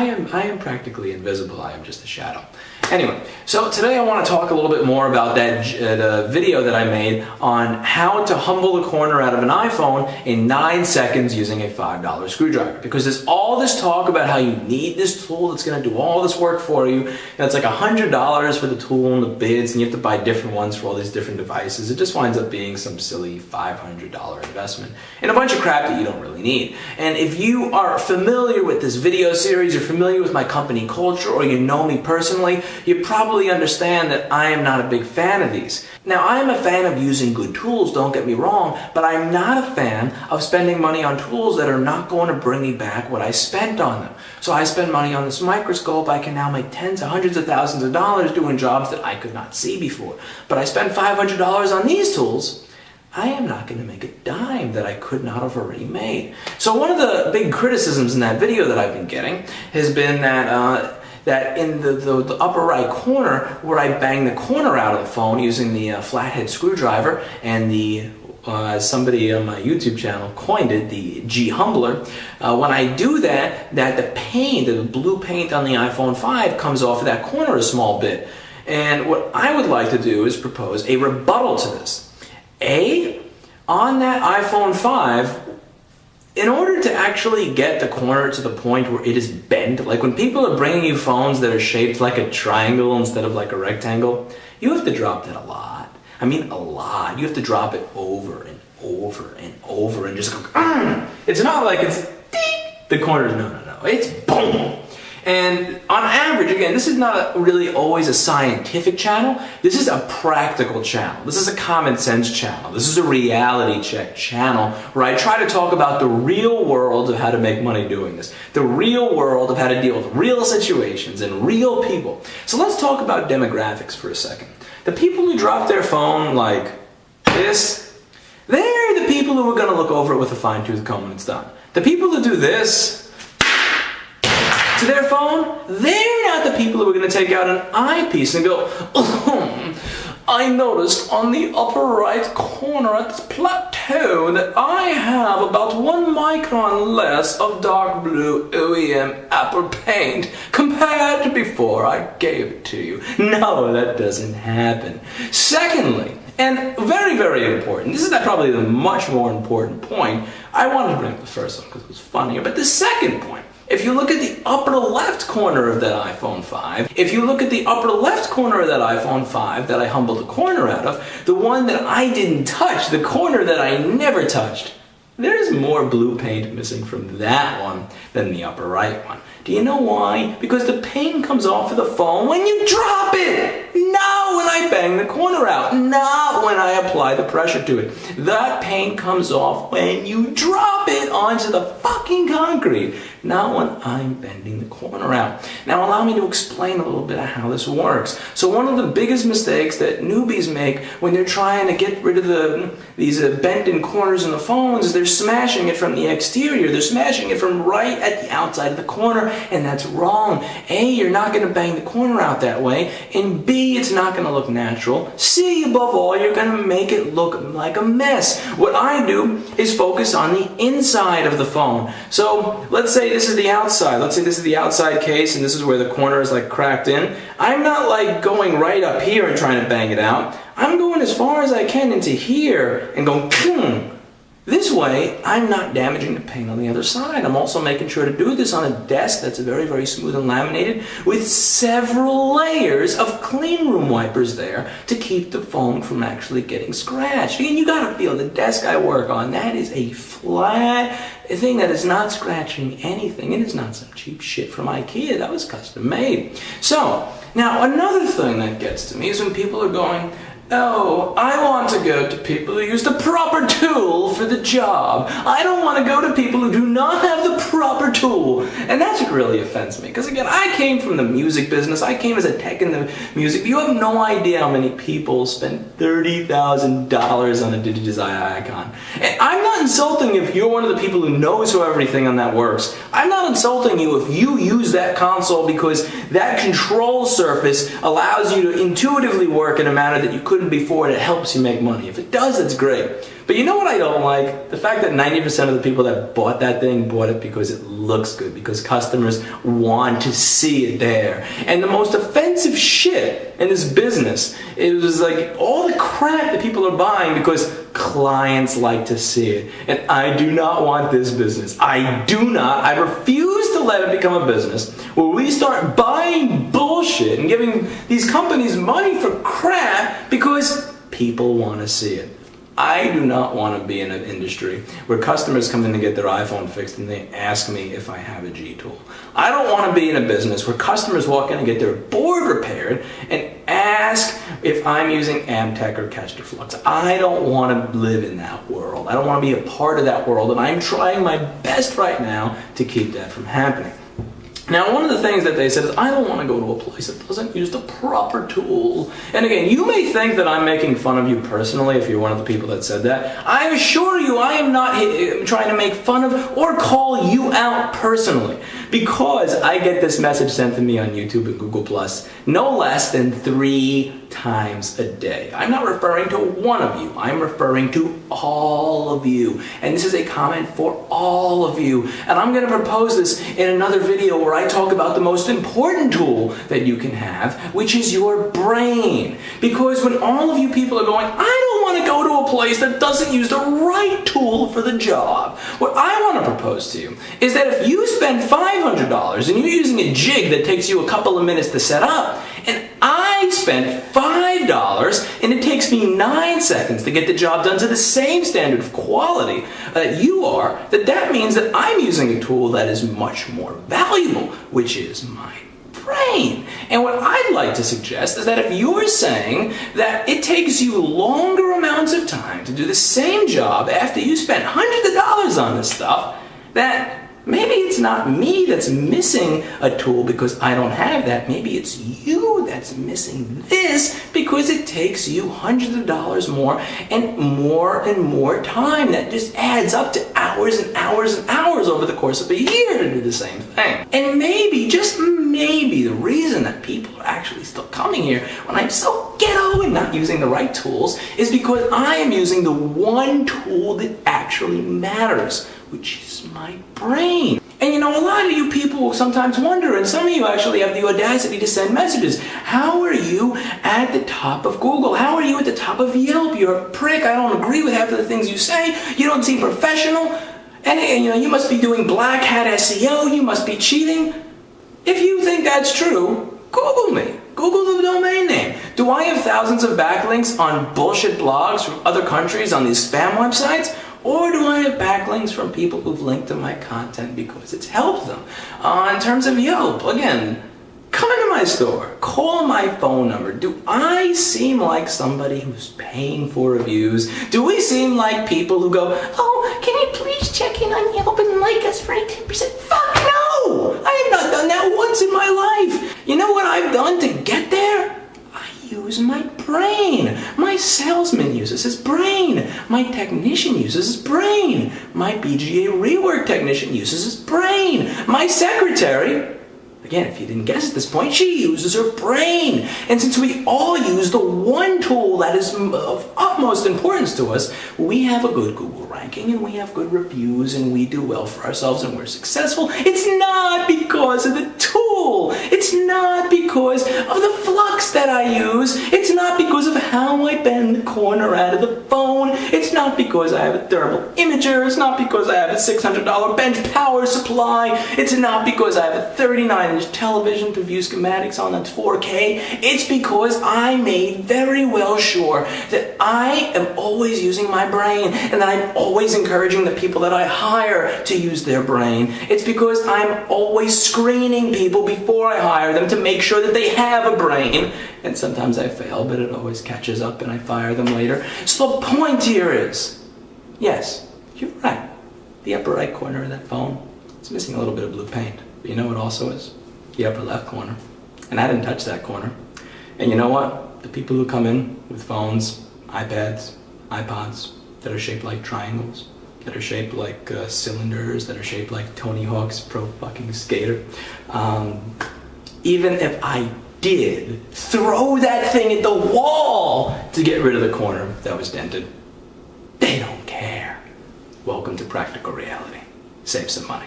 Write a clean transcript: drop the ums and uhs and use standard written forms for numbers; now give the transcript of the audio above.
I am practically invisible. I am just a shadow. Anyway, so today I want to talk a little bit more about that video that I made on how to humble the corner out of an iPhone in 9 seconds using a $5 screwdriver. Because there's all this talk about how you need this tool that's going to do all this work for you. And it's like $100 for the tool and the bits, and you have to buy different ones for all these different devices. It just winds up being some silly $500 investment in a bunch of crap that you don't really need. And if you are familiar with this video series, you're familiar with my company culture, or you know me personally, you probably understand that I am not a big fan of these. Now, I am a fan of using good tools, don't get me wrong, but I'm not a fan of spending money on tools that are not going to bring me back what I spent on them. So I spend money on this microscope. I can now make tens of hundreds of thousands of dollars doing jobs that I could not see before. But I spend $500 on these tools. I am not going to make a dime that I could not have already made. So one of the big criticisms in that video that I've been getting has been that in the upper right corner, where I bang the corner out of the phone using the flathead screwdriver, and the somebody on my YouTube channel coined it, the G-Humbler. When I do that, the paint, the blue paint on the iPhone 5 comes off of that corner a small bit. And what I would like to do is propose a rebuttal to this. On that iPhone 5, in order to actually get the corner to the point where it is bent, like when people are bringing you phones that are shaped like a triangle instead of like a rectangle, you have to drop that a lot. I mean a lot. You have to drop it over and over and over and just go, It's not like it's ding, the corner's no. It's boom. And on average, again, this is not really always a scientific channel. This is a practical channel. This is a common sense channel. This is a reality check channel where I try to talk about the real world of how to make money doing this. The real world of how to deal with real situations and real people. So let's talk about demographics for a second. The people who drop their phone like this, they're the people who are going to look over it with a fine-tooth comb when it's done. The people who do this to their phone, they're not the people who are going to take out an eyepiece and go, I noticed on the upper right corner at this plateau that I have about 1 micron less of dark blue OEM Apple paint compared to before I gave it to you. No, that doesn't happen. Secondly, and very, very important, this is probably the much more important point. I wanted to bring up the first one because it was funnier, but the second point, if you look at the upper left corner of that iPhone 5, if you look at the upper left corner of that iPhone 5 that I humbled the corner out of, the one that I didn't touch, the corner that I never touched, there's more blue paint missing from that one than the upper right one. Do you know why? Because the paint comes off of the phone when you drop it! Not when I bang the corner out. Not when I apply the pressure to it. That paint comes off when you drop it onto the fucking concrete. Not when I'm bending the corner out. Now allow me to explain a little bit of how this works. So one of the biggest mistakes that newbies make when they're trying to get rid of these bent-in corners in the phones is they're smashing it from the exterior. They're smashing it from right at the outside of the corner, and that's wrong. A, you're not going to bang the corner out that way, and B, it's not going to look natural. C, above all, you're going to make it look like a mess. What I do is focus on the inside of the phone. So let's say this is the outside. Let's say this is the outside case, and this is where the corner is like cracked in. I'm not like going right up here and trying to bang it out. I'm going as far as I can into here and going, This way, I'm not damaging the paint on the other side. I'm also making sure to do this on a desk that's very, very smooth and laminated with several layers of clean room wipers there to keep the phone from actually getting scratched. And you gotta feel the desk I work on, that is a flat thing that is not scratching anything. It is not some cheap shit from IKEA. That was custom made. So, now another thing that gets to me is when people are going, oh, I want to go to people who use the proper tool for the job. I don't want to go to people who do not have the proper tool. And that's what really offends me. Because again, I came from the music business. I came as a tech in the music. You have no idea how many people spend $30,000 on a Digitize icon. And I'm not insulting if you're one of the people who knows how everything on that works. I'm not insulting you if you use that console because that control surface allows you to intuitively work in a manner that you couldn't before, and it helps you make money. If it does, that's great. But you know what I don't like? The fact that 90% of the people that bought that thing bought it because it looks good, because customers want to see it there. And the most offensive shit in this business is like all the crap that people are buying because clients like to see it. And I do not want this business. I refuse to let it become a business where we start buying bullshit and giving these companies money for crap because people want to see it. I do not want to be in an industry where customers come in to get their iPhone fixed and they ask me if I have a G tool. I don't want to be in a business where customers walk in and get their board repaired and ask if I'm using Amtech or Kestroflux. I don't want to live in that world. I don't want to be a part of that world, and I'm trying my best right now to keep that from happening. Now, one of the things that they said is, I don't want to go to a place that doesn't use the proper tool. And again, you may think that I'm making fun of you personally if you're one of the people that said that. I assure you I am not trying to make fun of or call you out personally, because I get this message sent to me on YouTube and Google Plus no less than 3 times a day. I'm not referring to one of you. I'm referring to all of you. And this is a comment for all of you. And I'm going to propose this in another video where I talk about the most important tool that you can have, which is your brain. Because when all of you people are going, I don't want to go to a place that doesn't use the right tool for the job, what I want to propose to you is that if you spend $500 and you're using a jig that takes you a couple of minutes to set up, and I spent $5 and it takes me 9 seconds to get the job done to the same standard of quality that you are, that means that I'm using a tool that is much more valuable, which is my brain. And what I'd like to suggest is that if you're saying that it takes you longer amounts of time to do the same job after you spent hundreds of dollars on this stuff, that maybe it's not me that's missing a tool because I don't have that. Maybe it's you that's missing this because it takes you hundreds of dollars more and more time. That just adds up to hours and hours and hours over the course of a year to do the same thing. And maybe, just maybe, the reason that people are actually still coming here when I'm so ghetto and not using the right tools is because I am using the one tool that actually matters, which is my brain. And you know, a lot of you people will sometimes wonder, and some of you actually have the audacity to send messages. How are you at the top of Google? How are you at the top of Yelp? You're a prick. I don't agree with half of the things you say. You don't seem professional. And you know, you must be doing black hat SEO. You must be cheating. If you think that's true, Google me. Google the domain name. Do I have thousands of backlinks on bullshit blogs from other countries on these spam websites? Or do I have backlinks from people who've linked to my content because it's helped them? In terms of Yelp, again, come into my store, call my phone number. Do I seem like somebody who's paying for reviews? Do we seem like people who go, oh, can you please check in on Yelp and like us for 10%? Fuck no! I have not done that once in my life. You know what I've done to get there? Use my brain. My salesman uses his brain. My technician uses his brain. My BGA rework technician uses his brain. My secretary, again, if you didn't guess at this point, she uses her brain. And since we all use the one tool that is of utmost importance to us, we have a good Google ranking and we have good reviews and we do well for ourselves and we're successful. It's not because of the tool. It's not because of the flux that I use. It's not because of how I bend the corner out of the phone. It's not because I have a thermal imager. It's not because I have a $600 bench power supply. It's not because I have a 39-inch television to view schematics on that's 4K. It's because I made very well sure that I am always using my brain and that I'm always encouraging the people that I hire to use their brain. It's because I'm always screening people before I hire them to make sure that they have a brain. And sometimes I fail, but it always catches up and I fire them later. So the point here is, yes, you're right. The upper right corner of that phone, it's missing a little bit of blue paint. But you know what also is? The upper left corner. And I didn't touch that corner. And you know what? The people who come in with phones, iPads, iPods that are shaped like triangles, that are shaped like cylinders, that are shaped like Tony Hawk's Pro fucking Skater. Even if I did throw that thing at the wall to get rid of the corner that was dented, they don't welcome to practical reality. Save some money.